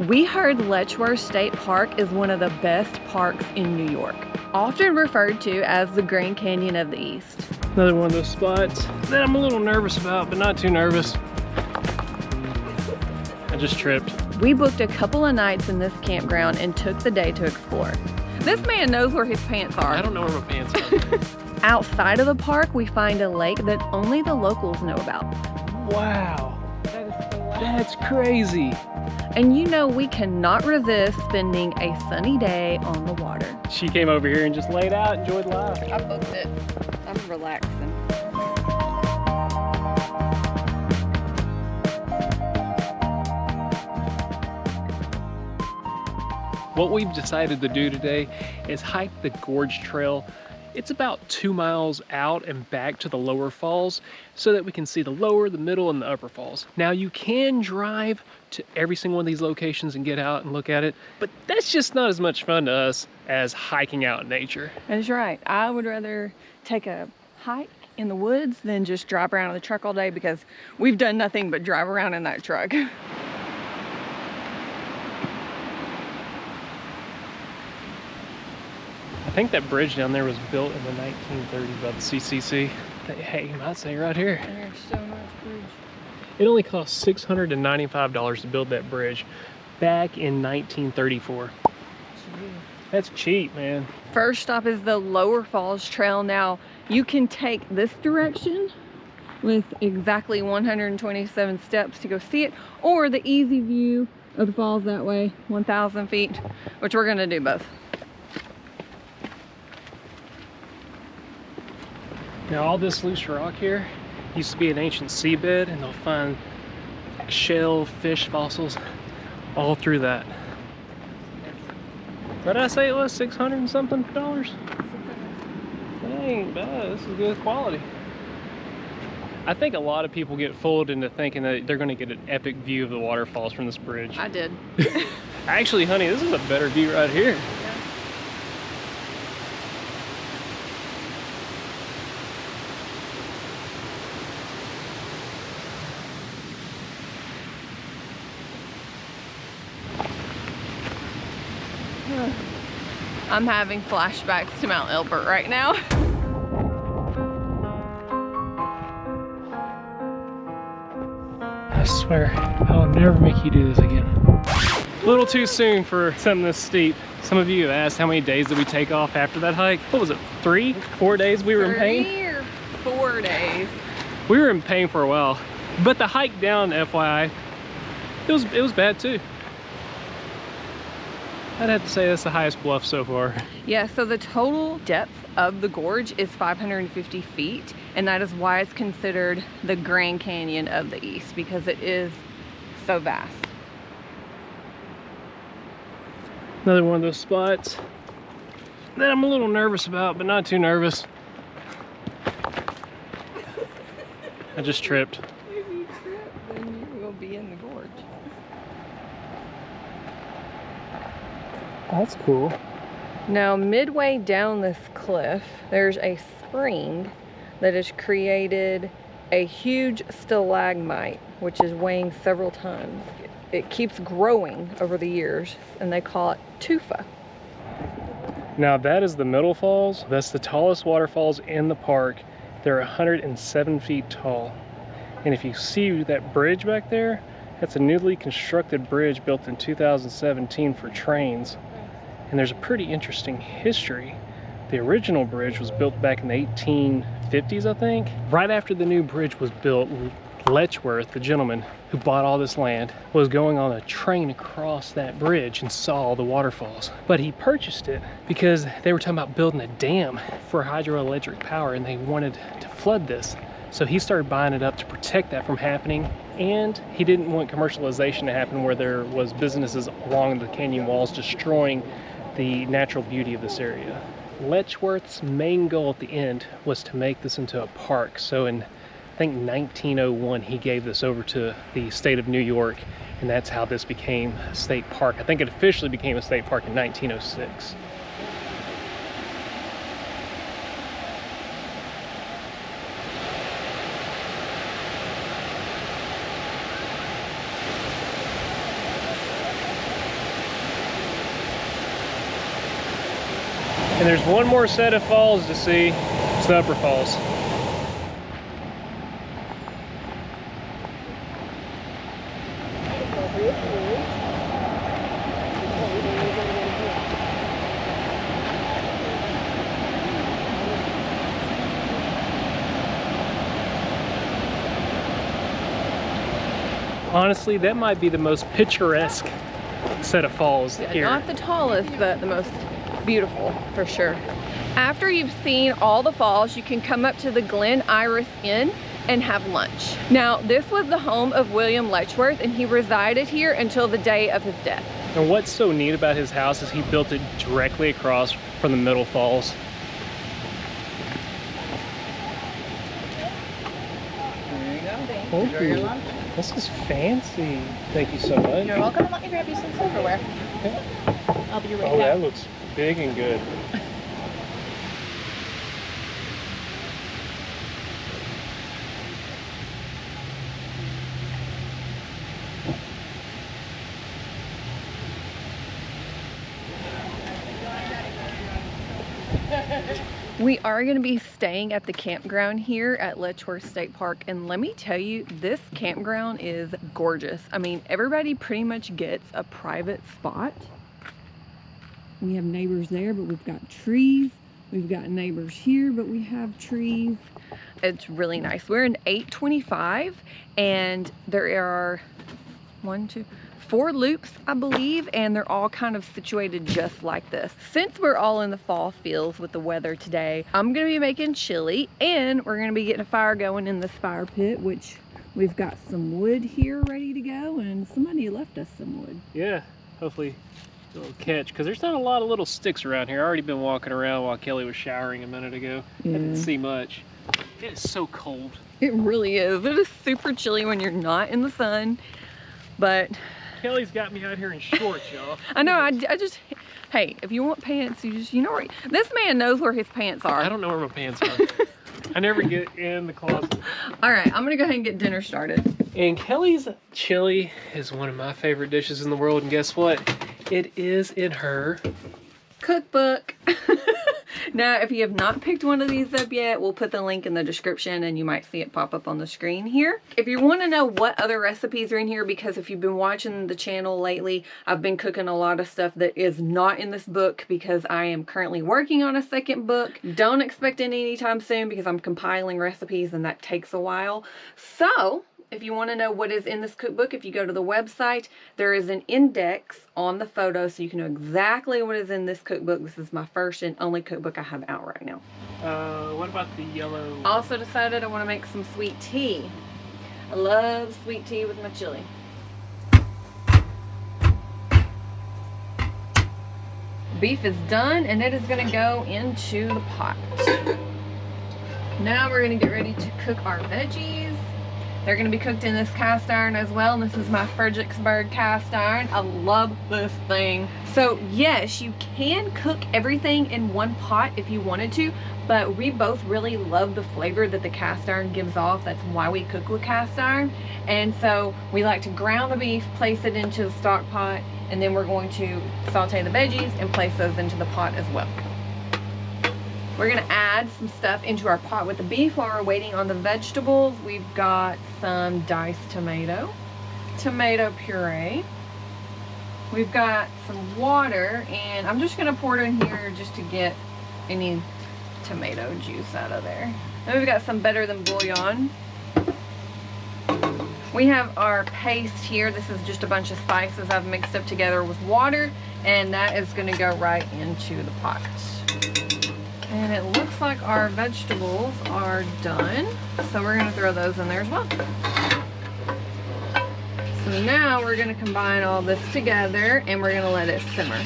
We heard Letchworth State Park is one of the best parks in New York, often referred to as the Grand Canyon of the East. Another one of those spots that I'm a little nervous about, but not too nervous. I just tripped. We booked a couple of nights in this campground and took the day to explore. This man knows where his pants are. I don't know where my pants are. Outside of the park, we find a lake that only the locals know about. Wow, that's crazy. And you know we cannot resist spending a sunny day on the water. She came over here and just laid out, enjoyed life. I booked it. I'm relaxing. What we've decided to do today is hike the Gorge Trail. It's about 2 miles out and back to the lower falls so that we can see the lower, the middle, and the upper falls. Now you can drive to every single one of these locations and get out and look at it, but that's just not as much fun to us as hiking out in nature. That's right. I would rather take a hike in the woods than just drive around in the truck all day, because we've done nothing but drive around in that truck. I think that bridge down there was built in the 1930s by the CCC. Hey, you might say right here. There's so much bridge. It only cost $695 to build that bridge back in 1934. That's cheap, man. First stop is the Lower Falls Trail. Now, you can take this direction with exactly 127 steps to go see it, or the easy view of the falls that way, 1,000 feet, which we're gonna do both. Now all this loose rock here used to be an ancient seabed, and they'll find shell, fish fossils all through that. What did I say it was? 600 and something dollars? That ain't bad. This is good quality. I think a lot of people get fooled into thinking that they're going to get an epic view of the waterfalls from this bridge. I did. Actually, honey, this is a better view right here. I'm having flashbacks to Mount Elbert right now. I swear, I'll never make you do this again. A little too soon for something this steep. Some of you have asked how many days did we take off after that hike. What was it, 3, 4 days we were in pain? 3 or 4 days. We were in pain for a while. But the hike down, FYI, it was bad too. I'd have to say that's the highest bluff so far. Yeah, so the total depth of the gorge is 550 feet, and that is why it's considered the Grand Canyon of the East, because it is so vast. Another one of those spots that I'm a little nervous about, but not too nervous. I just tripped. If you trip, then you will be in the gorge. That's cool. Now, midway down this cliff, there's a spring that has created a huge stalagmite, which is weighing several tons. It keeps growing over the years, and they call it tufa. Now that is the Middle Falls. That's the tallest waterfalls in the park. They're 107 feet tall. And if you see that bridge back there, that's a newly constructed bridge built in 2017 for trains. And there's a pretty interesting history. The original bridge was built back in the 1850s, I think. Right after the new bridge was built, Letchworth, the gentleman who bought all this land, was going on a train across that bridge and saw all the waterfalls. But he purchased it because they were talking about building a dam for hydroelectric power, and they wanted to flood this. So he started buying it up to protect that from happening, and he didn't want commercialization to happen where there was businesses along the canyon walls destroying the natural beauty of this area. Letchworth's main goal at the end was to make this into a park. So in, I think 1901, he gave this over to the state of New York, and that's how this became a state park. I think it officially became a state park in 1906. And there's one more set of falls to see. It's the upper falls. Honestly, that might be the most picturesque set of falls here. Not the tallest, but the most beautiful for sure. After you've seen all the falls, you can come up to the Glen Iris Inn and have lunch. Now, this was the home of William Letchworth, and he resided here until the day of his death. And what's so neat about his house is he built it directly across from the middle falls. There you go, Dave. Thank you. This is fancy. Thank you so much. You're welcome, and let me grab you some silverware. Okay. I'll be right Oh, back. that looks big and good. We are going to be staying at the campground here at Letchworth State Park, and let me tell you, this campground is gorgeous. I mean, everybody pretty much gets a private spot. We have neighbors there, but we've got trees. We've got neighbors here, but we have trees. It's really nice. We're in 825, and there are 4 loops, I believe, and they're all kind of situated just like this. Since we're all in the fall feels with the weather today, I'm gonna be making chili, and we're gonna be getting a fire going in this fire pit, which we've got some wood here ready to go, and somebody left us some wood. Yeah, hopefully it'll catch, because there's not a lot of little sticks around here. I've already been walking around while Kelly was showering a minute ago. Yeah. I didn't see much. It is so cold. It really is. It is super chilly when you're not in the sun, but Kelly's got me out here in shorts, y'all. I know, I just, hey, if you want pants, you know where, this man knows where his pants are. I don't know where my pants are. I never get in the closet. All right, I'm gonna go ahead and get dinner started. And Kelly's chili is one of my favorite dishes in the world, and guess what? It is in her Cookbook. Now, if you have not picked one of these up yet, we'll put the link in the description and you might see it pop up on the screen here. If you want to know what other recipes are in here, because if you've been watching the channel lately, I've been cooking a lot of stuff that is not in this book because I am currently working on a second book. Don't expect it anytime soon because I'm compiling recipes and that takes a while. So if you want to know what is in this cookbook, if you go to the website, there is an index on the photo so you can know exactly what is in this cookbook. This is my first and only cookbook I have out right now. What about the yellow? Also decided I want to make some sweet tea. I love sweet tea with my chili. Beef is done and it is going to go into the pot. Now we're going to get ready to cook our veggies. They're going to be cooked in this cast iron as well, and this is my Fredericksburg cast iron. I love this thing. So yes, you can cook everything in one pot if you wanted to, but we both really love the flavor that the cast iron gives off. That's why we cook with cast iron. And so we like to ground the beef, place it into the stock pot, and then we're going to saute the veggies and place those into the pot as well. We're gonna add some stuff into our pot with the beef while we're waiting on the vegetables. We've got some diced tomato puree. We've got some water, and I'm just gonna pour it in here just to get any tomato juice out of there. Then we've got some better than bouillon. We have our paste here. This is just a bunch of spices I've mixed up together with water, and that is gonna go right into the pot. And it looks like our vegetables are done, so we're gonna throw those in there as well. So now we're gonna combine all this together and we're gonna let it simmer.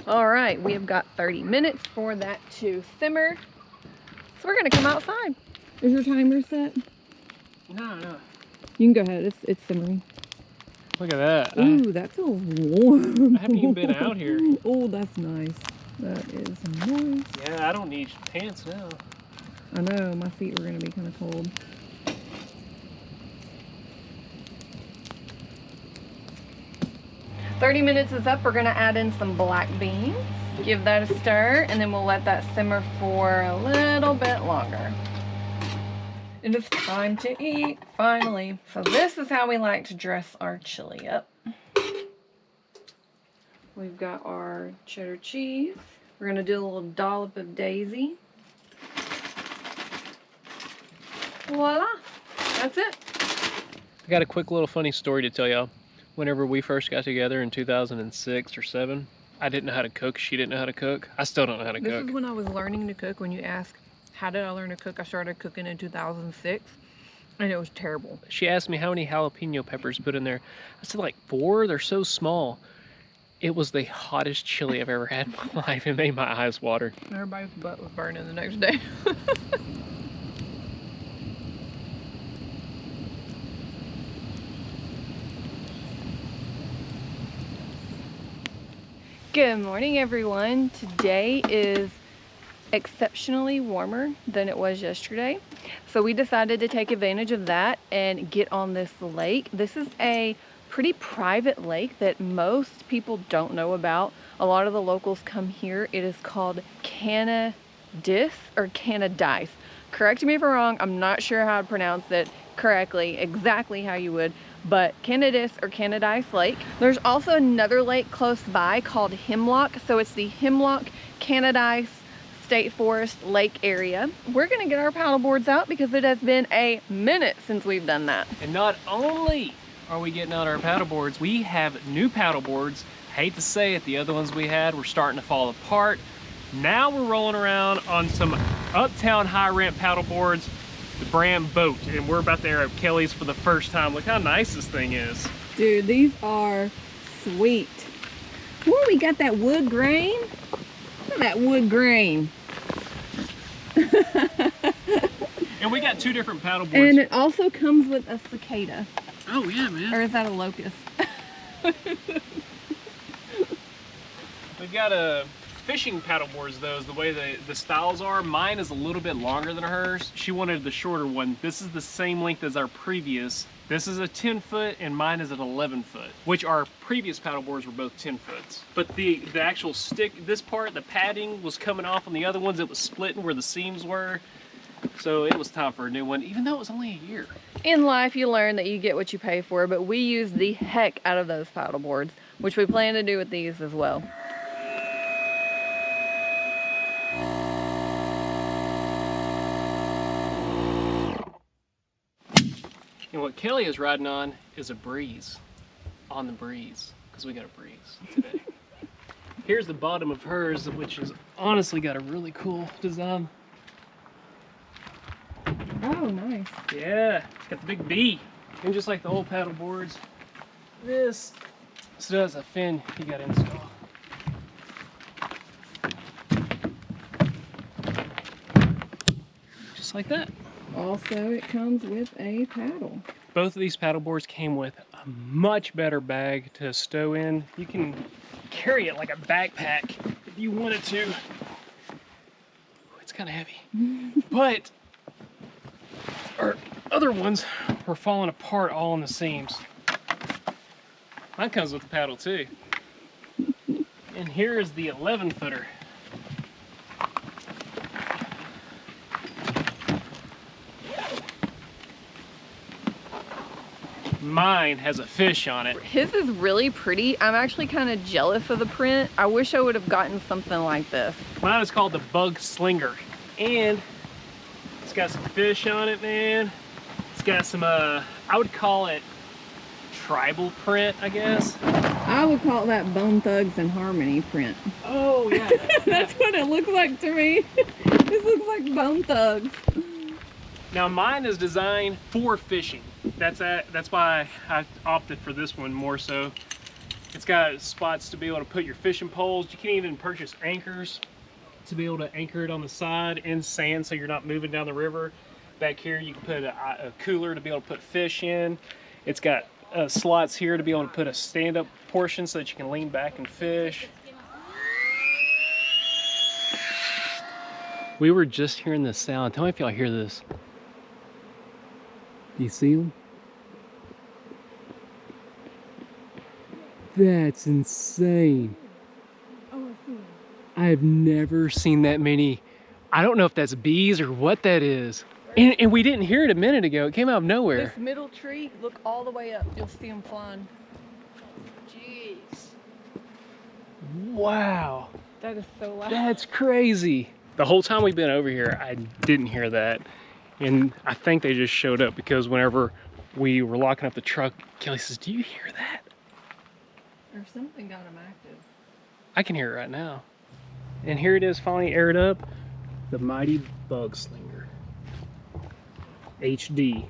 All right, we have got 30 minutes for that to simmer. So we're gonna come outside. Is your timer set? No. You can go ahead, it's simmering. Look at that. Ooh, that feels warm. I haven't even been out here. Oh, that's nice. That is nice. Yeah, I don't need pants now. I know, my feet were gonna be kind of cold. "30 minutes is up. We're gonna add in some black beans. Give that a stir, and then we'll let that simmer for a little bit longer. It is time to eat, finally. So this is how we like to dress our chili up. We've got our cheddar cheese. We're gonna do a little dollop of daisy. Voila, that's it. I got a quick little funny story to tell y'all. Whenever we first got together in 2006 or 7, I didn't know how to cook. She didn't know how to cook. I still don't know how to cook. This is when I was learning to cook. When you ask, how did I learn to cook? I started cooking in 2006, and it was terrible. She asked me how many jalapeno peppers to put in there. I said like 4, they're so small. It was the hottest chili I've ever had in my life. It made my eyes water. Everybody's butt was burning the next day. Good morning, everyone. Today is exceptionally warmer than it was yesterday. So we decided to take advantage of that and get on this lake. This is a pretty private lake that most people don't know about. A lot of the locals come here. It is called Canadice or Canadice. Correct me if I'm wrong. I'm not sure how to pronounce it correctly, exactly how you would, but Canadice or Canadice Lake. There's also another lake close by called Hemlock. So it's the Hemlock Canadice State Forest Lake area. We're gonna get our paddle boards out because it has been a minute since we've done that. And not only are we getting out our paddle boards, we have new paddle boards. Hate to say it, the other ones we had were starting to fall apart. Now we're rolling around on some Uptown high rent paddle boards, the brand Boat, and we're about there at Kellie's for the first time. Look how nice this thing is. Dude, these are sweet. Ooh, we got that wood grain. Look at that wood grain. And we got 2 different paddle boards. And it also comes with a cicada. Oh yeah, man. Or is that a locust? We've got a fishing paddle boards, though, is the way the styles are. Mine is a little bit longer than hers. She wanted the shorter one. This is the same length as our previous. This is a 10 foot and mine is an 11 foot, which our previous paddle boards were both 10 foots. But the actual stick, this part, the padding was coming off on the other ones. It was splitting where the seams were. So it was time for a new one, even though it was only a year. In life, you learn that you get what you pay for, but we use the heck out of those paddle boards, which we plan to do with these as well. And what Kellie is riding on is a breeze. On the breeze, because we got a breeze today. Here's the bottom of hers, which has honestly got a really cool design. Oh, nice. Yeah, it's got the big B. And just like the old paddle boards, this still has a fin you gotta install. Just like that. Also, it comes with a paddle. Both of these paddle boards came with a much better bag to stow in. You can carry it like a backpack if you wanted to. Ooh, it's kind of heavy. But our other ones were falling apart all in the seams. Mine comes with a paddle too. And here is the 11 footer. Mine has a fish on it. His is really pretty. I'm actually kind of jealous of the print. I wish I would have gotten something like this. Mine is called the Bug Slinger. And it's got some fish on it, man. It's got some, I would call it tribal print, I guess. I would call that Bone Thugs and Harmony print. Oh, yeah. That's what it looks like to me. This looks like Bone Thugs. Now mine is designed for fishing. That's why I opted for this one more so. It's got spots to be able to put your fishing poles. You can even purchase anchors to be able to anchor it on the side in sand so you're not moving down the river. Back here you can put a cooler to be able to put fish in. It's got slots here to be able to put a stand-up portion so that you can lean back and fish. We were just hearing this sound. Tell me if y'all hear this. Do you see them? That's insane. Oh, I see him. I have never seen that many. I don't know if that's bees or what that is. And we didn't hear it a minute ago. It came out of nowhere. This middle tree, look all the way up. You'll see them flying. Jeez. Wow. That is so loud. That's crazy. The whole time we've been over here, I didn't hear that. And I think they just showed up because whenever we were locking up the truck, Kelly says, "Do you hear that?" Or something got them active. I can hear it right now. And here it is, finally aired up. The mighty bug slinger. HD.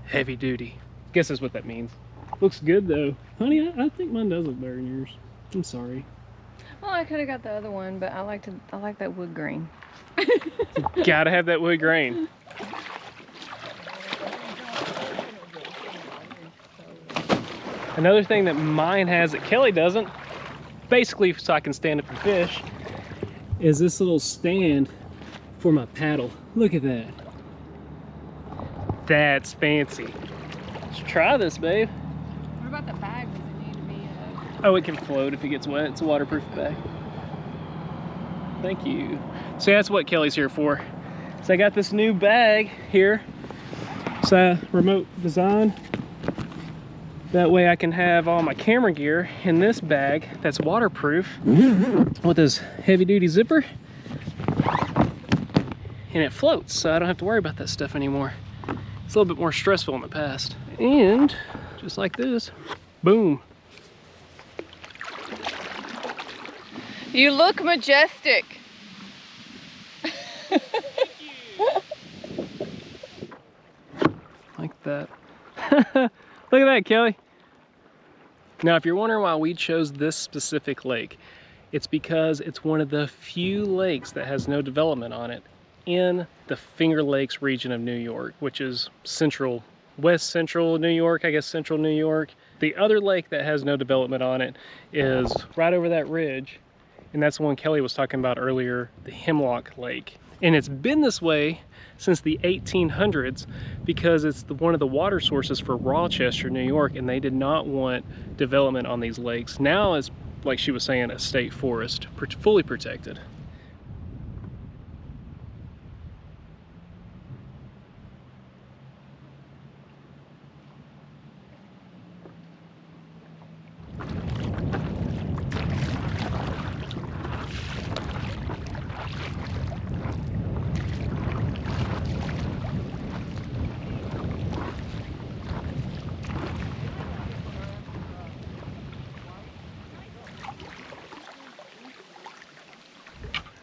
Heavy duty. Guess that's what that means. Looks good though. Honey, I think mine does look better than yours. I'm sorry. Well, I could have got the other one, but I like that wood grain. Gotta have that wood grain. Another thing that mine has that Kelly doesn't, basically so I can stand up and fish, is this little stand for my paddle. Look at that. That's fancy. Let's try this, babe. What about the bag? Does it need to be Oh, it can float if it gets wet. It's a waterproof bag. Thank you. So that's what Kelly's here for. So I got this new bag here. It's a remote design. That way I can have all my camera gear in this bag that's waterproof with this heavy duty zipper. And it floats, so I don't have to worry about that stuff anymore. It's a little bit more stressful in the past. And just like this, boom. You look majestic. Like that. Look at that, Kelly. Now, if you're wondering why we chose this specific lake, it's because it's one of the few lakes that has no development on it in the Finger Lakes region of New York, which is west central New York, I guess central New York. The other lake that has no development on it is right over that ridge, and that's the one Kelly was talking about earlier, the Hemlock Lake. And it's been this way since the 1800s because it's one of the water sources for Rochester, New York, and they did not want development on these lakes. Now it's, like she was saying, a state forest, fully protected.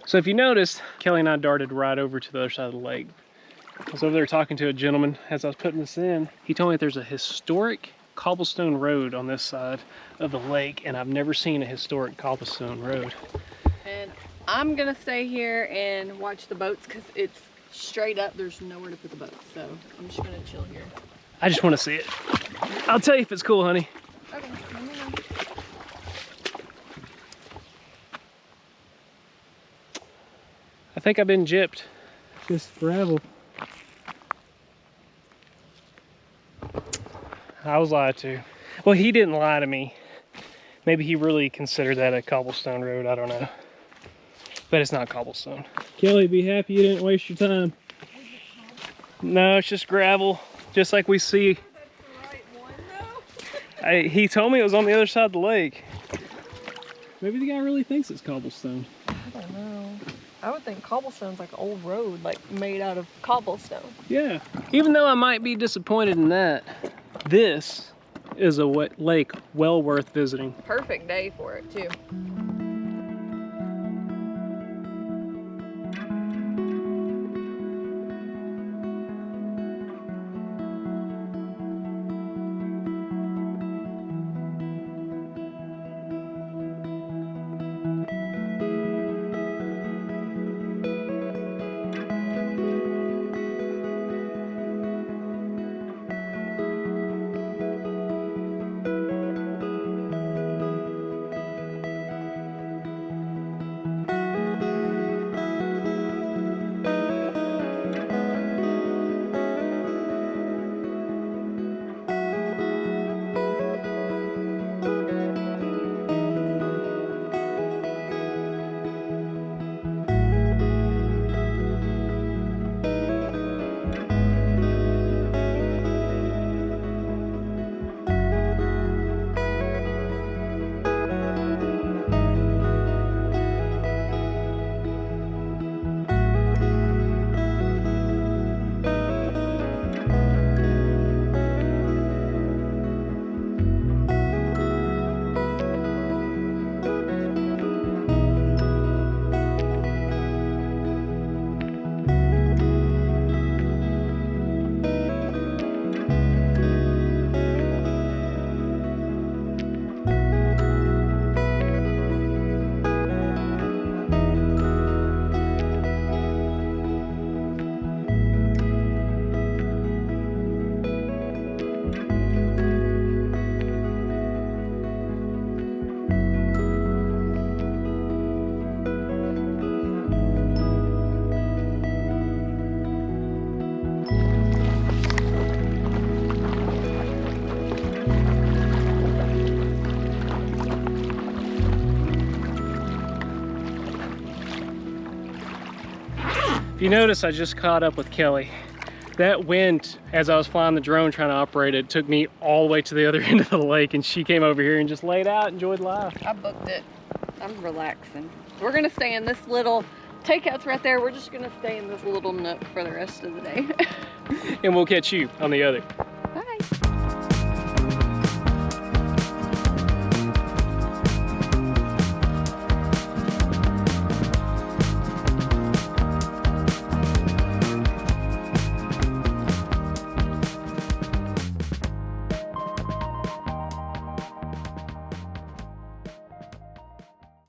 So if you noticed, Kelly and I darted right over to the other side of the lake. I was over there talking to a gentleman as I was putting this in. He told me that there's a historic cobblestone road on this side of the lake, and I've never seen a historic cobblestone road. And I'm gonna stay here and watch the boats because it's straight up. There's nowhere to put the boats, so I'm just gonna chill here. I just want to see it. I'll tell you if it's cool, honey. Okay, let me know. I think I've been gypped. Just gravel. I was lied to. Well, he didn't lie to me. Maybe he really considered that a cobblestone road. I don't know. But it's not cobblestone. Kelly, be happy you didn't waste your time. No, it's just gravel. Just like we see. That's the right one, though. He told me it was on the other side of the lake. Maybe the guy really thinks it's cobblestone. I don't know. I would think cobblestone's like an old road, like made out of cobblestone. Yeah. Even though I might be disappointed in that, this is a lake well worth visiting. Perfect day for it, too. You notice I just caught up with Kelly. That wind, as I was flying the drone trying to operate it, took me all the way to the other end of the lake, and she came over here and just laid out, enjoyed life. I booked it. I'm relaxing. We're gonna stay in this little, takeout's right there. We're just gonna stay in this little nook for the rest of the day. And we'll catch you on the other.